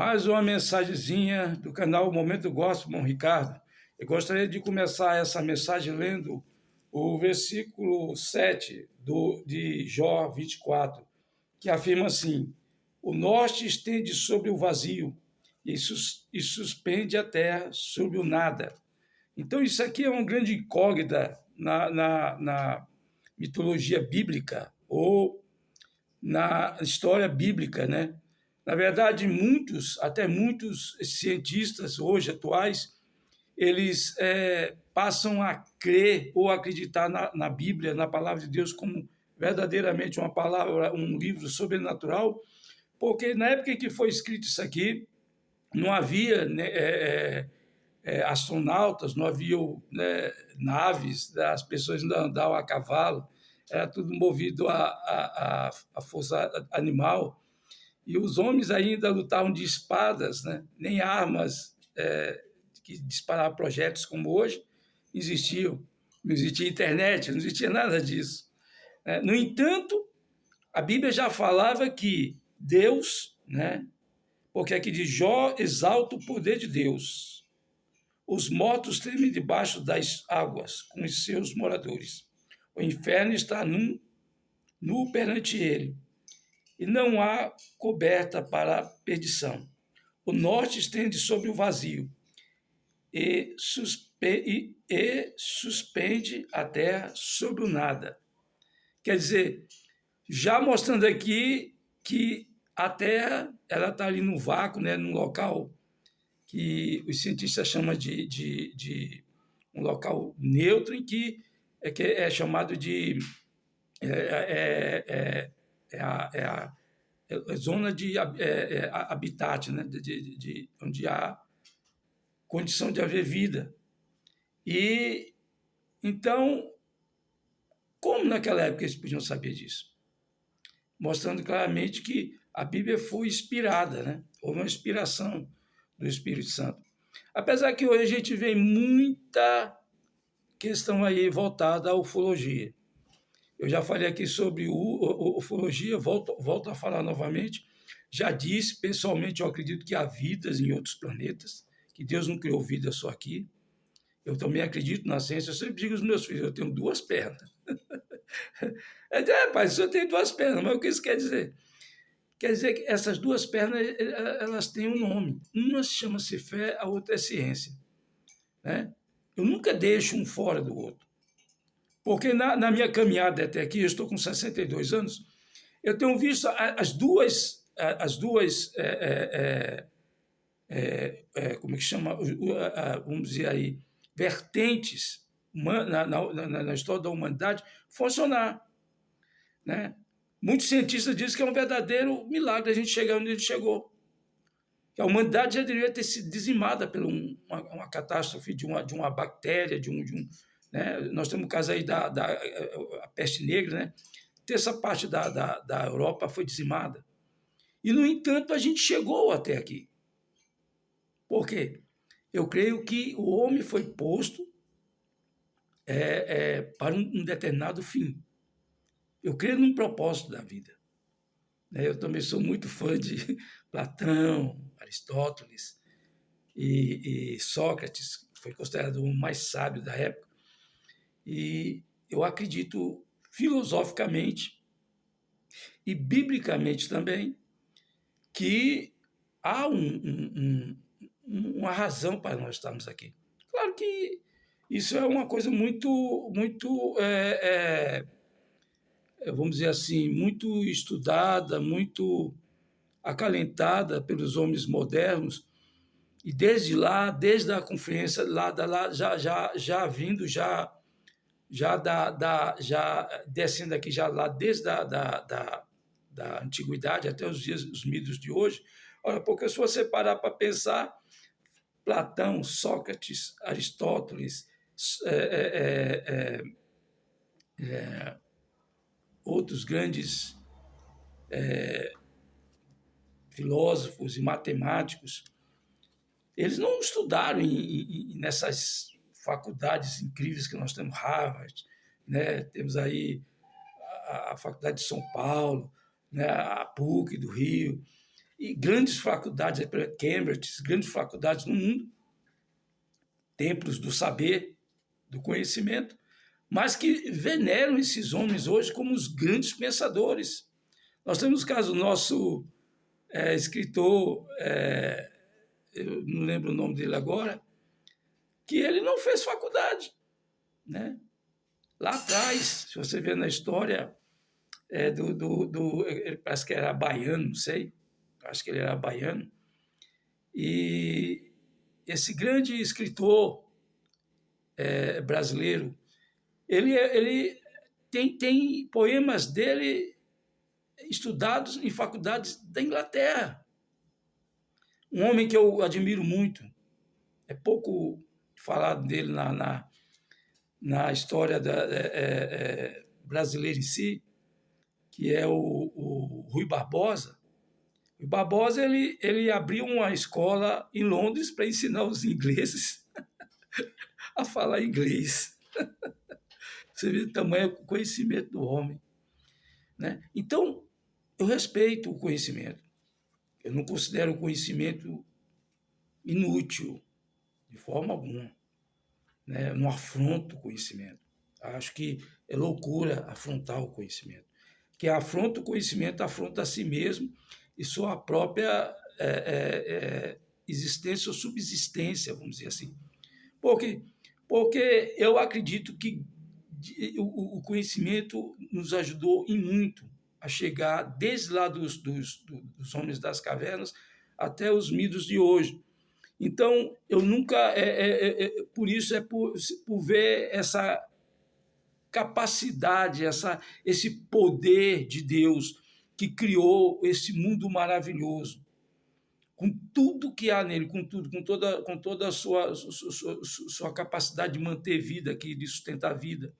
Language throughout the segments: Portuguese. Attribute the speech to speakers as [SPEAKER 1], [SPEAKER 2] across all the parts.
[SPEAKER 1] Mais uma mensagenzinha do canal Momento Gospel, com Ricardo. Eu gostaria de começar essa mensagem lendo o versículo 7 de Jó 24, que afirma assim: o norte estende sobre o vazio e suspende a terra sobre o nada. Então, isso aqui é uma grande incógnita na mitologia bíblica ou na história bíblica, né? Na verdade, até muitos cientistas hoje atuais, eles passam a crer ou acreditar na Bíblia, na palavra de Deus, como verdadeiramente uma palavra, um livro sobrenatural, porque na época em que foi escrito isso aqui, não havia astronautas, não havia naves, as pessoas não andavam a cavalo, era tudo movido à força animal. E os homens ainda lutavam de espadas, né? Nem armas que disparavam projéteis como hoje existiam. Não existia internet, não existia nada disso. No entanto, a Bíblia já falava que Deus, né? Porque aqui diz: Jó exalta o poder de Deus. Os mortos tremem debaixo das águas com os seus moradores. O inferno está nu perante ele, e não há coberta para a perdição. O norte estende sobre o vazio e suspende a terra sobre o nada. Quer dizer, já mostrando aqui que a terra ela está ali no vácuo, né, num local que os cientistas chamam de um local neutro, em que é chamado de a zona de habitat, né? Onde há condição de haver vida. E então, como naquela época eles podiam saber disso? Mostrando claramente que a Bíblia foi inspirada, né? Houve uma inspiração do Espírito Santo. Apesar que hoje a gente vê muita questão aí voltada à ufologia. Eu já falei aqui sobre ufologia, volto a falar novamente. Já disse, pessoalmente, eu acredito que há vidas em outros planetas, que Deus não criou vida só aqui. Eu também acredito na ciência. Eu sempre digo aos meus filhos: eu tenho duas pernas. Pai, o senhor tem duas pernas, mas o que isso quer dizer? Quer dizer que essas duas pernas, elas têm um nome. Uma chama-se fé, a outra é ciência. Né? Eu nunca deixo um fora do outro. Porque na minha caminhada até aqui, eu estou com 62 anos, eu tenho visto as duas como é que chama? Vamos dizer aí, vertentes na história da humanidade funcionar. Né? Muitos cientistas dizem que é um verdadeiro milagre a gente chegar onde a gente chegou. Que a humanidade já deveria ter sido dizimada por uma catástrofe de uma bactéria, né? Nós temos o caso aí da peste negra, né? Terça parte da Europa foi dizimada. E, no entanto, a gente chegou até aqui. Por quê? Eu creio que o homem foi posto para um determinado fim. Eu creio num propósito da vida. Eu também sou muito fã de Platão, Aristóteles e Sócrates, que foi considerado o mais sábio da época. E eu acredito filosoficamente e biblicamente também que há uma razão para nós estarmos aqui. Claro que isso é uma coisa muito vamos dizer assim, muito estudada, muito acalentada pelos homens modernos, e desde lá, desde a conferência já vindo, já descendo aqui, já lá desde da antiguidade até os dias dos mitos de hoje. Ora, porque se você parar para pensar, Platão, Sócrates, Aristóteles, outros grandes filósofos e matemáticos, eles não estudaram nessas faculdades incríveis que nós temos, Harvard, né? Temos aí a Faculdade de São Paulo, né? A PUC do Rio. e grandes faculdades, Cambridge, grandes faculdades no mundo, templos do saber, do conhecimento, mas que veneram esses homens hoje como os grandes pensadores. Nós temos o caso do nosso escritor, eu não lembro o nome dele agora, que ele não fez faculdade, né? Lá atrás, se você vê na história, ele parece que era baiano, não sei, acho que ele era baiano, e esse grande escritor brasileiro, ele tem poemas dele estudados em faculdades da Inglaterra. Um homem que eu admiro muito, é pouco falado dele na história brasileira em si, que é o Rui Barbosa. O Barbosa ele abriu uma escola em Londres para ensinar os ingleses a falar inglês. Você vê o tamanho do conhecimento do homem, né? Então, eu respeito o conhecimento. Eu não considero o conhecimento inútil, de forma alguma, né? Eu não afronto o conhecimento. Acho que é loucura afrontar o conhecimento. Quem afronta o conhecimento afronta a si mesmo e sua própria existência ou subsistência, vamos dizer assim. Por quê? Porque eu acredito que o conhecimento nos ajudou em muito a chegar desde lá dos homens das cavernas até os mitos de hoje. Então, eu nunca... por isso, por ver essa capacidade, esse poder de Deus que criou esse mundo maravilhoso, com tudo que há nele, com toda a sua capacidade de manter vida aqui, de sustentar a vida.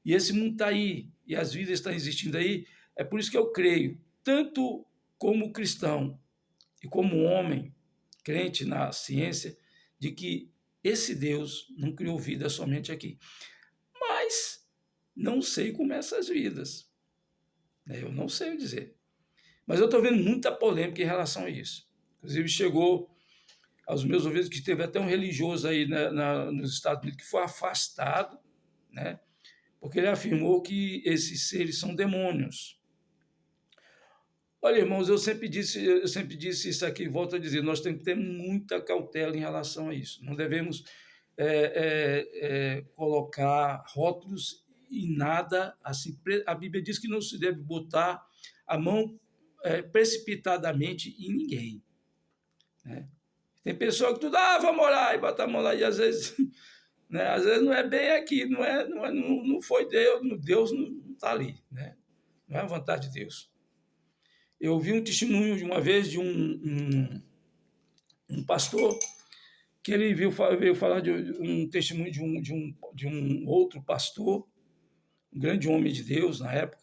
[SPEAKER 1] E esse mundo está aí, e as vidas estão existindo aí. É por isso que eu creio, tanto como cristão e como homem, crente na ciência, de que esse Deus não criou vida somente aqui. Mas não sei como é essas vidas. Eu não sei dizer. Mas eu estou vendo muita polêmica em relação a isso. Inclusive, chegou aos meus ouvidos que teve até um religioso aí nos Estados Unidos que foi afastado, né? Porque ele afirmou que esses seres são demônios. Olha, irmãos, eu sempre disse isso aqui, volto a dizer, nós temos que ter muita cautela em relação a isso. Não devemos colocar rótulos em nada. Assim, a Bíblia diz que não se deve botar a mão precipitadamente em ninguém, né? Tem pessoa que tudo, vamos orar, e bota a mão lá, e às vezes... Né? Às vezes não é bem aqui, não foi Deus não está ali, né? Não é a vontade de Deus. Eu vi um testemunho de uma vez de um pastor que ele veio falar de um testemunho de um outro pastor, um grande homem de Deus na época,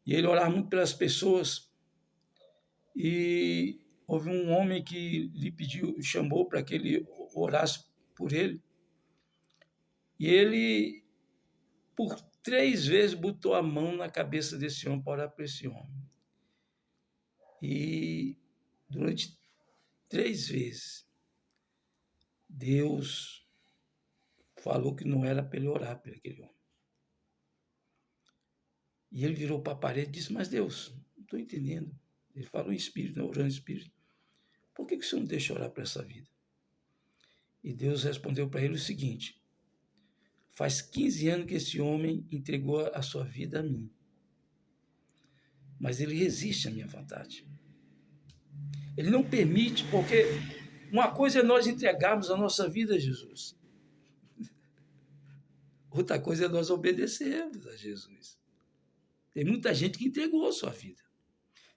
[SPEAKER 1] e ele orava muito pelas pessoas, e houve um homem que lhe chamou para que ele orasse por ele. E ele, por 3 vezes, botou a mão na cabeça desse homem para orar por esse homem. E durante 3 vezes, Deus falou que não era para ele orar por aquele homem. E ele virou para a parede e disse, mas Deus, não estou entendendo. Ele falou em espírito, né, orando em espírito. Por que o senhor não deixa orar para essa vida? E Deus respondeu para ele o seguinte, faz 15 anos que esse homem entregou a sua vida a mim. Mas ele resiste à minha vontade. Ele não permite, porque uma coisa é nós entregarmos a nossa vida a Jesus. Outra coisa é nós obedecermos a Jesus. Tem muita gente que entregou a sua vida.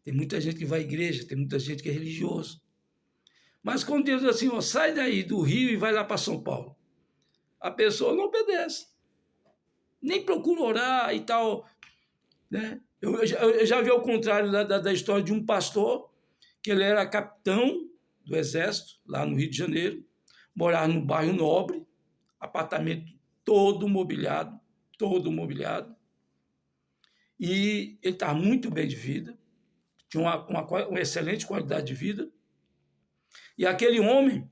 [SPEAKER 1] Tem muita gente que vai à igreja, tem muita gente que é religioso. Mas quando Deus diz assim, sai daí do Rio e vai lá para São Paulo, a pessoa não obedece. Nem procura orar e tal, né? Eu já vi ao contrário da história de um pastor, que ele era capitão do exército, lá no Rio de Janeiro, morava num bairro nobre, apartamento todo mobiliado, e ele estava muito bem de vida, tinha uma excelente qualidade de vida. E aquele homem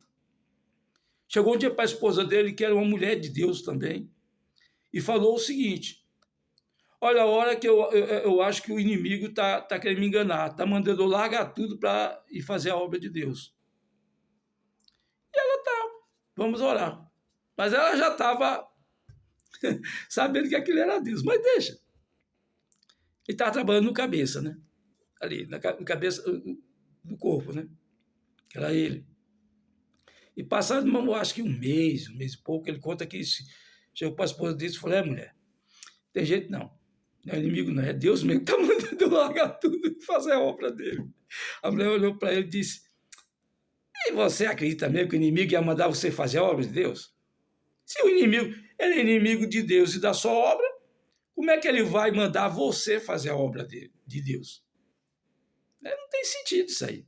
[SPEAKER 1] chegou um dia para a esposa dele, que era uma mulher de Deus também, e falou o seguinte: olha, a hora que eu acho que o inimigo está querendo me enganar, está mandando eu largar tudo para ir fazer a obra de Deus. E ela vamos orar. Mas ela já estava sabendo que aquilo era Deus, mas deixa. Ele estava trabalhando no cabeça, né? Ali, no cabeça do corpo, né? Que era ele. E passado, eu acho que um mês e pouco, ele conta que chegou para a esposa dele e falou: mulher, tem jeito não. Não é inimigo, não. É Deus mesmo que está mandando eu largar tudo e fazer a obra dele. A mulher olhou para ele e disse: e você acredita mesmo que o inimigo ia mandar você fazer a obra de Deus? Se o inimigo ele é inimigo de Deus e da sua obra, como é que ele vai mandar você fazer a obra de Deus? Não tem sentido isso aí.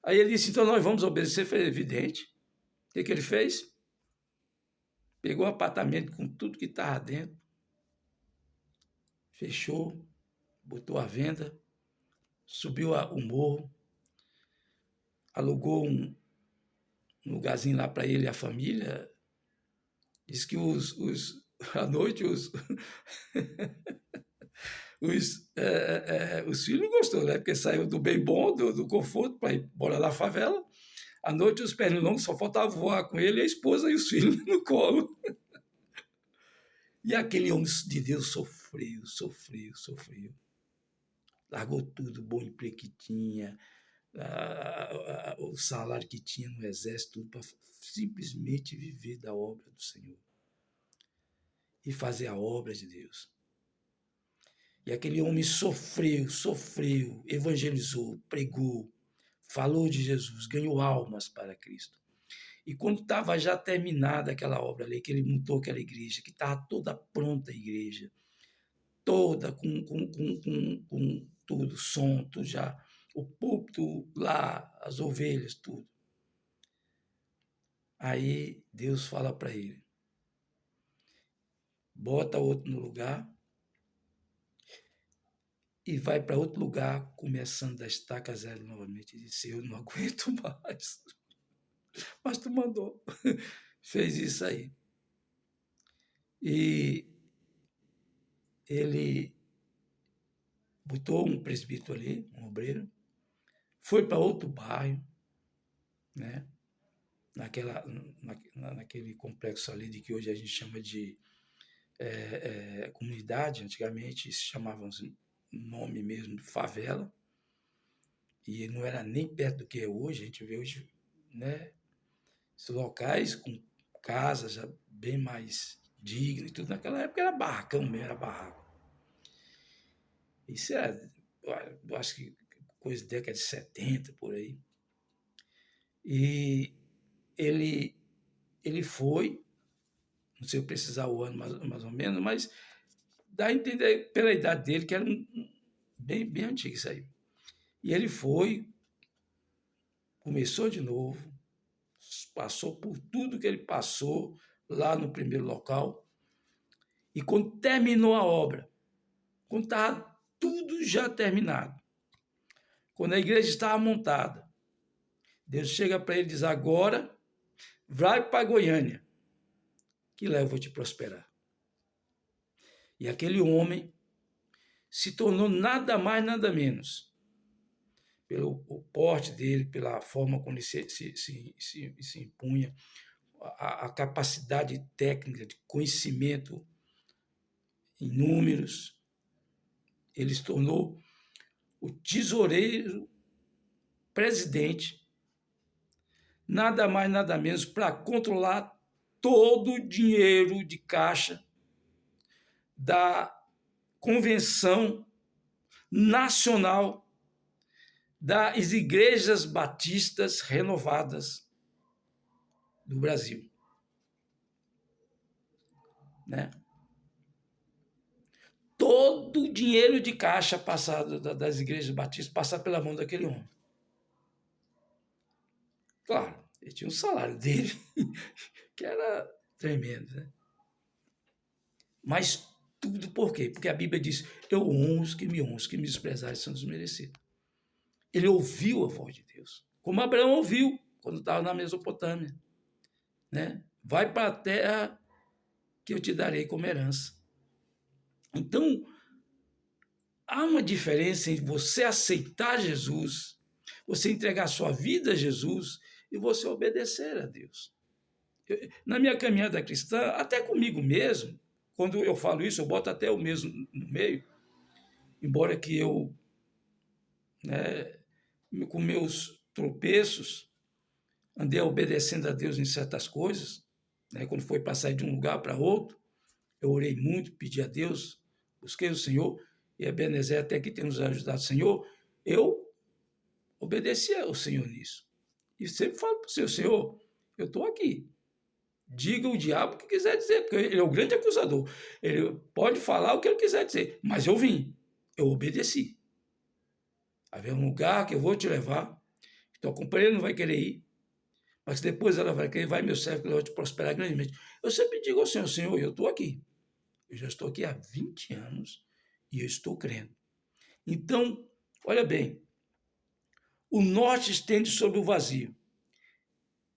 [SPEAKER 1] Aí ele disse: então nós vamos obedecer. Foi evidente. O que ele fez? Pegou o apartamento com tudo que estava dentro, fechou, botou à venda, subiu o morro, alugou um lugarzinho lá para ele e a família. Diz que à noite os filhos não gostou, né? Porque saiu do bem bom, do conforto, para ir embora da favela. À noite os pernilongos só faltava voar com ele, a esposa e os filhos no colo. E aquele homem de Deus sofreu. Largou tudo, o bom emprego que tinha, o salário que tinha no exército, tudo para simplesmente viver da obra do Senhor e fazer a obra de Deus. E aquele homem sofreu, evangelizou, pregou, falou de Jesus, ganhou almas para Cristo. E quando estava já terminada aquela obra ali, que ele montou aquela igreja, que estava toda pronta a igreja, toda com tudo, som, tudo já, o púlpito lá, as ovelhas, tudo. Aí Deus fala para ele: bota outro no lugar e vai para outro lugar, começando da estaca zero novamente. E disse: eu não aguento mais. Mas tu mandou. Fez isso aí. E ele botou um presbítero ali, um obreiro, foi para outro bairro, né? Naquele complexo ali de que hoje a gente chama de comunidade. Antigamente se chamava nome mesmo, favela, e não era nem perto do que é hoje. A gente vê hoje, né, esses locais com casas já bem mais dignas e tudo. Naquela época era barracão mesmo, era barraco. Isso era, eu acho que coisa da década de 70, por aí. E ele foi, não sei precisar o ano mais ou menos, mas dá a entender pela idade dele que era bem antigo isso aí. E ele foi, começou de novo, passou por tudo que ele passou lá no primeiro local, e quando terminou a obra, quando estava tudo já terminado, quando a igreja estava montada, Deus chega para ele e diz: agora vai para Goiânia, que lá eu vou te prosperar. E aquele homem se tornou nada mais, nada menos, pelo o porte dele, pela forma como ele se impunha, a capacidade técnica, de conhecimento em números. Ele se tornou o tesoureiro presidente, nada mais, nada menos, para controlar todo o dinheiro de caixa da Convenção Nacional das Igrejas Batistas Renovadas do Brasil. Né? Todo o dinheiro de caixa passado das igrejas batistas passa pela mão daquele homem. Claro, ele tinha um salário dele que era tremendo, né? Mas Tudo por quê? Porque a Bíblia diz, eu honro os que me honram, os que me desprezarem são desmerecidos. Ele ouviu a voz de Deus, como Abraão ouviu quando estava na Mesopotâmia, né? Vai para a terra que eu te darei como herança. Então, há uma diferença entre você aceitar Jesus, você entregar sua vida a Jesus e você obedecer a Deus. Na minha caminhada cristã, até comigo mesmo, quando eu falo isso, eu boto até o mesmo no meio, embora que eu, né, com meus tropeços, andei obedecendo a Deus em certas coisas, né, quando foi para sair de um lugar para outro, eu orei muito, pedi a Deus, busquei o Senhor, e a Ebenezer até que tem nos ajudado, Senhor, eu obedeci ao Senhor nisso. E sempre falo para o Senhor, eu estou aqui. Diga o diabo o que quiser dizer, porque ele é o grande acusador. Ele pode falar o que ele quiser dizer, mas eu vim, eu obedeci. Haver um lugar que eu vou te levar, tua companheira não vai querer ir, mas depois ela vai querer, vai meu servo, que eu vou te prosperar grandemente. Eu sempre digo ao Senhor, Senhor, eu estou aqui. Eu já estou aqui há 20 anos e eu estou crendo. Então, olha bem, o norte estende sobre o vazio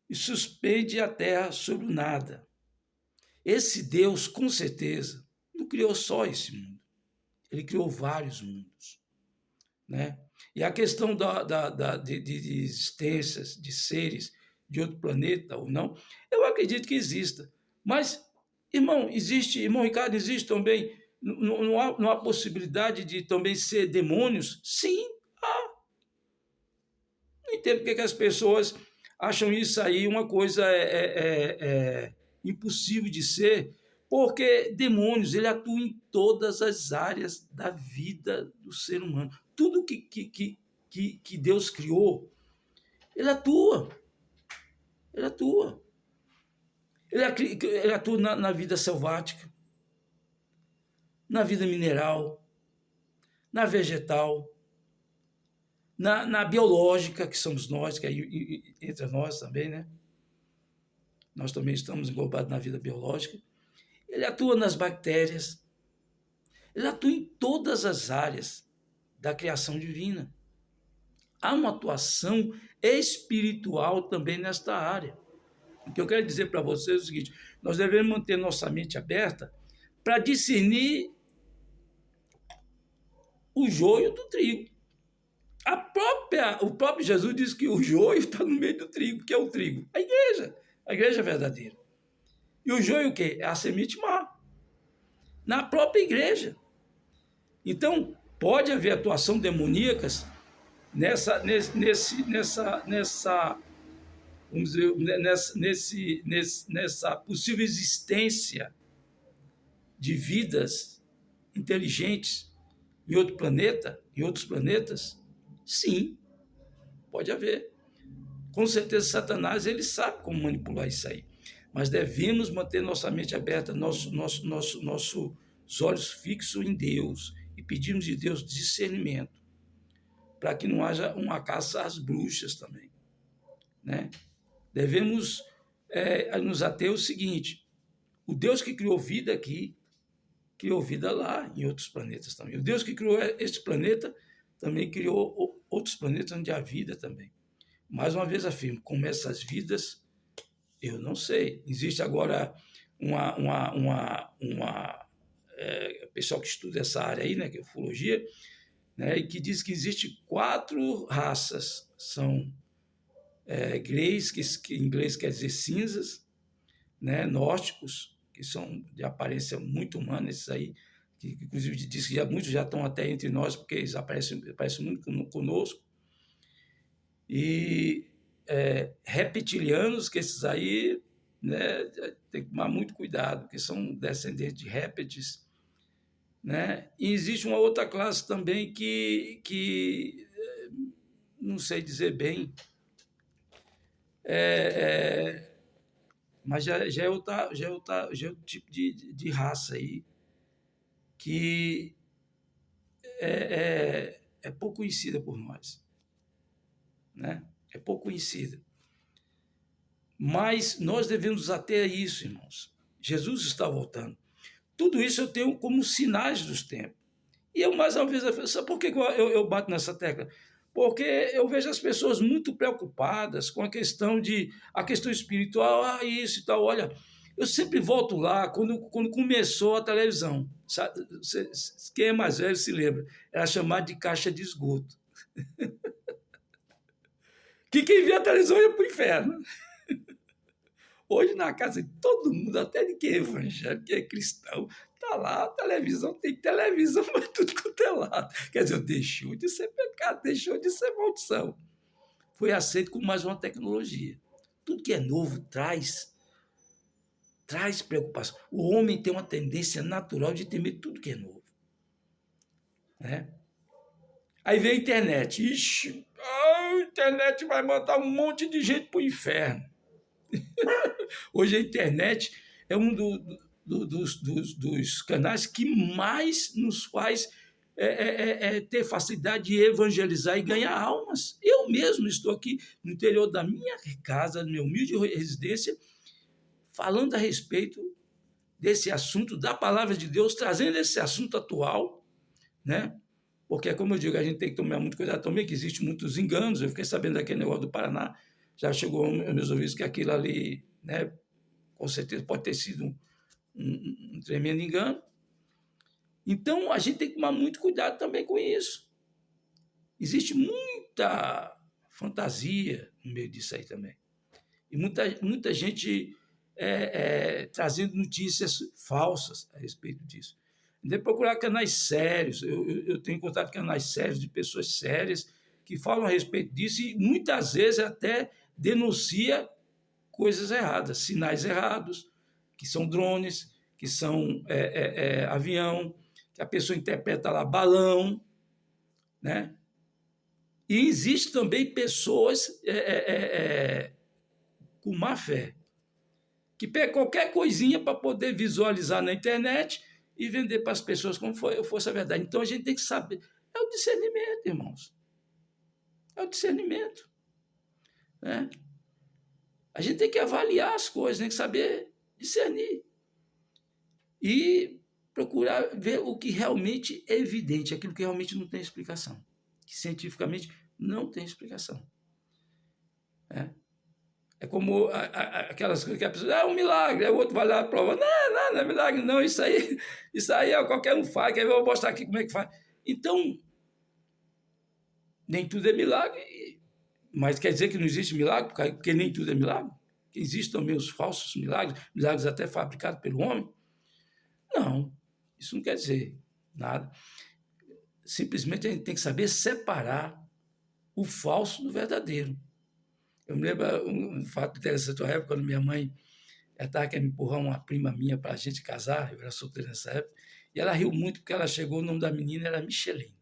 [SPEAKER 1] e suspende a terra sobre o nada. Esse Deus, com certeza, não criou só esse mundo. Ele criou vários mundos, né? E a questão de existências, de seres de outro planeta ou não, eu acredito que exista. Mas, irmão Ricardo, existe também, não há possibilidade de também ser demônios? Sim, há. Não entendo porque que as pessoas acham isso aí uma coisa impossível de ser, porque demônios, ele atua em todas as áreas da vida do ser humano. Tudo que Deus criou, ele atua. Ele atua. Ele atua na vida selvática, na vida mineral, na vegetal, na biológica, que somos nós, que aí entre nós também, né? Nós também estamos englobados na vida biológica. Ele atua nas bactérias. Ele atua em todas as áreas da criação divina. Há uma atuação espiritual também nesta área. O que eu quero dizer para vocês é o seguinte: nós devemos manter nossa mente aberta para discernir o joio do trigo. O próprio Jesus diz que o joio está no meio do trigo, que é o trigo. A igreja verdadeira. E o joio o quê? É a semente má. Na própria igreja. Então, pode haver atuação demoníacas vamos dizer, nessa possível existência de vidas inteligentes em outro planeta, em outros planetas? Sim, pode haver. Com certeza, Satanás, ele sabe como manipular isso aí. Mas devemos manter nossa mente aberta, nossos olhos fixos em Deus e pedirmos de Deus discernimento para que não haja uma caça às bruxas também, né? Devemos nos ater ao seguinte: o Deus que criou vida aqui, criou vida lá em outros planetas também. O Deus que criou este planeta também criou outros planetas onde há vida também. Mais uma vez afirmo, como essas vidas, eu não sei. Existe agora pessoal que estuda essa área aí, né, que é ufologia, né, e que diz que existe 4 raças. São greys, que em inglês quer dizer cinzas, né, nórdicos, que são de aparência muito humana, esses aí, que inclusive diz que muitos já estão até entre nós, porque eles aparecem muito conosco, e reptilianos, que esses aí, né, tem que tomar muito cuidado, porque são descendentes de répteis, né? E existe uma outra classe também que não sei dizer bem, mas já é outro tipo de raça aí, que é pouco conhecida por nós, né? É pouco conhecida. Mas nós devemos até a isso, irmãos. Jesus está voltando. tudo isso eu tenho como sinais dos tempos. E eu, mais uma vez, sabe por que eu bato nessa tecla? Porque eu vejo as pessoas muito preocupadas com a questão espiritual, isso e tal. Olha, eu sempre volto lá quando começou a televisão. Sabe? Quem é mais velho se lembra. Era chamada de caixa de esgoto. Que quem via a televisão ia para o inferno. Hoje, na casa de todo mundo, até de quem é evangélico, quem é cristão, está lá, a televisão, tem televisão, mas tudo quanto é lado. Quer dizer, deixou de ser pecado, deixou de ser maldição. Foi aceito como mais uma tecnologia. Tudo que é novo traz preocupação. O homem tem uma tendência natural de temer tudo que é novo. Né? Aí vem a internet. Ixi, a internet vai mandar um monte de gente para o inferno. Hoje a internet é um dos canais que mais nos faz ter facilidade de evangelizar e ganhar almas. Eu mesmo estou aqui no interior da minha casa, na minha humilde residência, falando a respeito desse assunto, da palavra de Deus, trazendo esse assunto atual, né? Porque, como eu digo, a gente tem que tomar muito cuidado também, que existem muitos enganos. Eu fiquei sabendo daquele negócio do Paraná, já chegou aos meus ouvidos que aquilo ali, né, com certeza pode ter sido um tremendo engano. Então, a gente tem que tomar muito cuidado também com isso. Existe muita fantasia no meio disso aí também. E muita gente trazendo notícias falsas a respeito disso. Deve procurar canais sérios. Eu tenho contato com canais sérios, de pessoas sérias, que falam a respeito disso e muitas vezes até denuncia coisas erradas, sinais errados, que são drones, que são avião, que a pessoa interpreta lá balão, né? E existe também pessoas com má fé, que pega qualquer coisinha para poder visualizar na internet e vender para as pessoas como fosse a verdade. Então a gente tem que saber. É o discernimento, irmãos. É o discernimento. Né? A gente tem que avaliar as coisas, tem que saber discernir. E procurar ver o que realmente é evidente, aquilo que realmente não tem explicação. Que cientificamente não tem explicação. É como aquelas coisas que a pessoa, é um milagre, aí o outro vai lá e prova, não é milagre, não, isso aí qualquer um faz, que eu vou mostrar aqui como é que faz. Então, nem tudo é milagre, mas quer dizer que não existe milagre, porque nem tudo é milagre? Que existem também os falsos milagres até fabricados pelo homem? Não, isso não quer dizer nada. Simplesmente a gente tem que saber separar o falso do verdadeiro. Eu me lembro um fato interessante, uma época, quando minha mãe estava querendo empurrar uma prima minha para a gente casar, eu era solteiro nessa época, e ela riu muito porque ela chegou, o nome da menina era Micheline.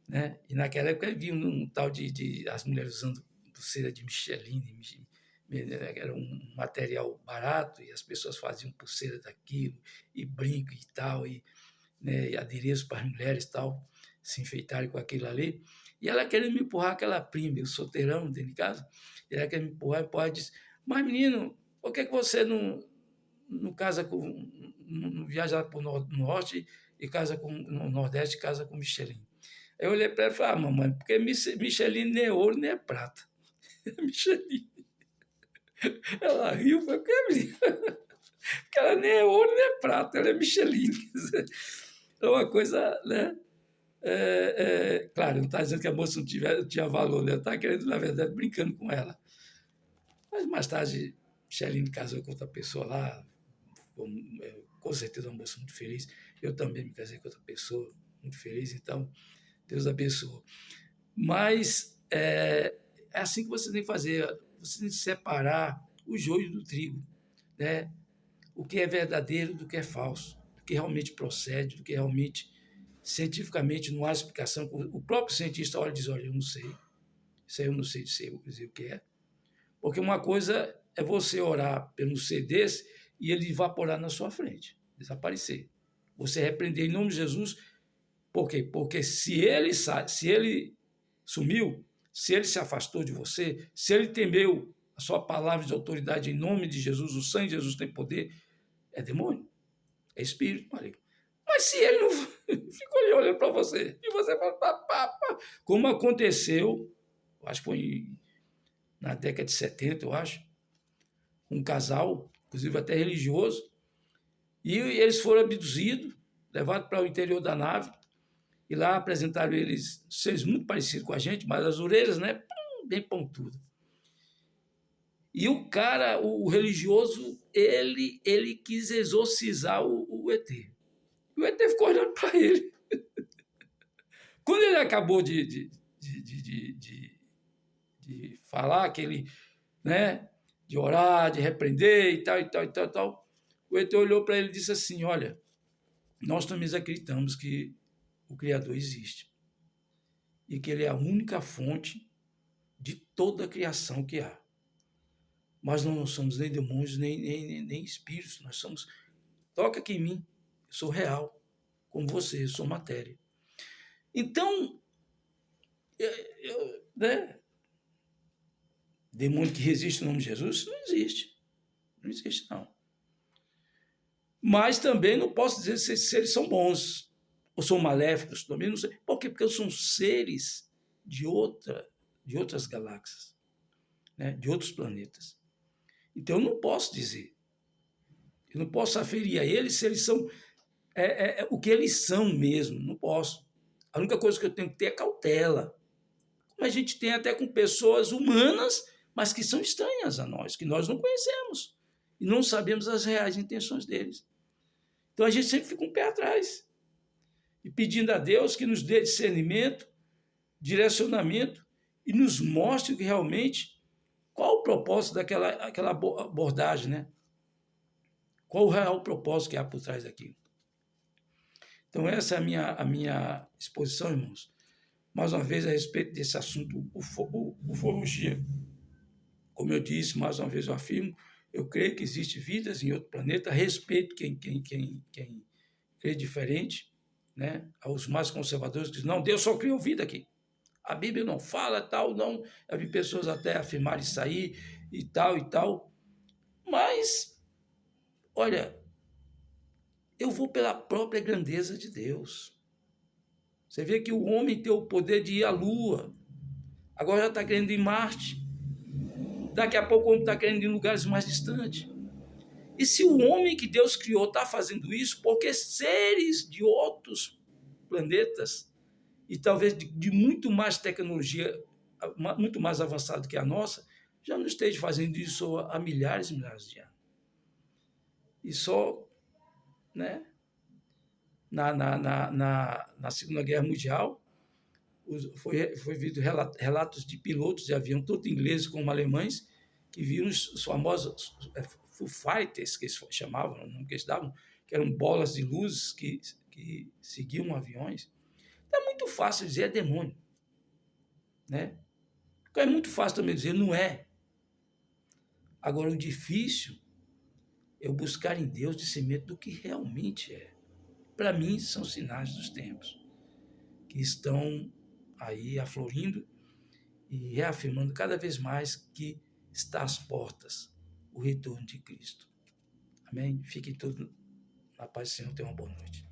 [SPEAKER 1] Né? E naquela época eu vi um tal de as mulheres usando pulseira de Micheline, era um material barato, e as pessoas faziam pulseira daquilo, e brinco e tal, né, e adereço para as mulheres e tal, se enfeitarem com aquilo ali. E ela querendo me empurrar aquela prima, eu solteirão dentro de casa, e ela querendo me empurrar e disse, mas menino, por que você não casa com, não viaja para o norte e casa com, no nordeste e casa com Michelin? Aí eu olhei para ela e falei, mamãe, porque Michelin nem é ouro nem é prata. Michelin. Ela riu, foi porque porque ela nem é ouro nem é prata, ela é Michelin. É uma coisa, né? Claro, não está dizendo que a moça não tinha valor, né? Está querendo, na verdade, brincando com ela. Mas mais tarde, Micheline casou com outra pessoa lá, com certeza uma moça muito feliz. Eu também me casei com outra pessoa muito feliz, então Deus abençoe. Mas é assim que você tem que fazer, você tem que separar o joio do trigo, né? O que é verdadeiro do que é falso, do que realmente procede, do que realmente cientificamente não há explicação. O próprio cientista olha e diz, olha, eu não sei, isso aí eu não sei dizer o que é. Porque uma coisa é você orar pelo ser desse e ele evaporar na sua frente, desaparecer. Você repreender em nome de Jesus, por quê? Porque se ele sumiu, se ele se afastou de você, se ele temeu a sua palavra de autoridade em nome de Jesus, o sangue de Jesus tem poder, é demônio. É espírito maligno. Mas se ele não ficou ali olhando para você, e você fala, pá, pá, pá, como aconteceu, acho que foi na década de 70, eu acho, um casal, inclusive até religioso, e eles foram abduzidos, levados para o interior da nave, e lá apresentaram eles seres muito parecidos com a gente, mas as orelhas, né, bem pontudas. E o cara, o religioso, ele quis exorcizar o ET. E o ET ficou olhando para ele. Quando ele acabou de falar, que ele, né, de orar, de repreender e tal, e tal, e tal, e tal, o ET olhou para ele e disse assim, olha, nós também acreditamos que o Criador existe e que ele é a única fonte de toda a criação que há. Mas nós não somos nem demônios, nem espíritos, nós somos... Toca aqui em mim, eu sou real, como você, eu sou matéria. Então, né? Demônio que resiste no nome de Jesus, não existe. Não existe, não. Mas também não posso dizer se eles são bons ou são maléficos, também não sei. Por quê? Porque são seres de outras galáxias, né? De outros planetas. Então eu não posso dizer. Eu não posso aferir a eles se eles são o que eles são mesmo. Não posso. A única coisa que eu tenho que ter é cautela. Como a gente tem até com pessoas humanas, mas que são estranhas a nós, que nós não conhecemos. E não sabemos as reais intenções deles. Então a gente sempre fica um pé atrás. E pedindo a Deus que nos dê discernimento, direcionamento e nos mostre realmente qual o propósito daquela abordagem, né? Qual o real propósito que há por trás daquilo. Então essa é a minha exposição, irmãos. Mais uma vez, a respeito desse assunto, ufologia. Como eu disse, mais uma vez eu afirmo, eu creio que existe vidas em outro planeta, respeito quem crê diferente, né? Aos mais conservadores que dizem, não, Deus só criou vida aqui. A Bíblia não fala tal, não. Eu vi pessoas até afirmarem isso aí e tal. Mas, olha, eu vou pela própria grandeza de Deus. Você vê que o homem tem o poder de ir à Lua, agora já está querendo ir em Marte, daqui a pouco o homem está querendo ir em lugares mais distantes. E se o homem que Deus criou está fazendo isso, porque seres de outros planetas, e talvez de muito mais tecnologia, muito mais avançada que a nossa, já não esteja fazendo isso há milhares e milhares de anos. E só, né, na Segunda Guerra Mundial, foi visto relatos de pilotos de avião, tanto ingleses como alemães, que viram os famosos Foo Fighters, que eles chamavam, o nome que eles davam, que eram bolas de luzes que seguiam aviões. Então é muito fácil dizer é demônio, né? É muito fácil também dizer não é. Agora, o difícil é eu buscar em Deus discernimento do que realmente é. Para mim, são sinais dos tempos que estão aí aflorindo e reafirmando cada vez mais que está às portas o retorno de Cristo. Amém? Fiquem todos na paz do Senhor. Tenham uma boa noite.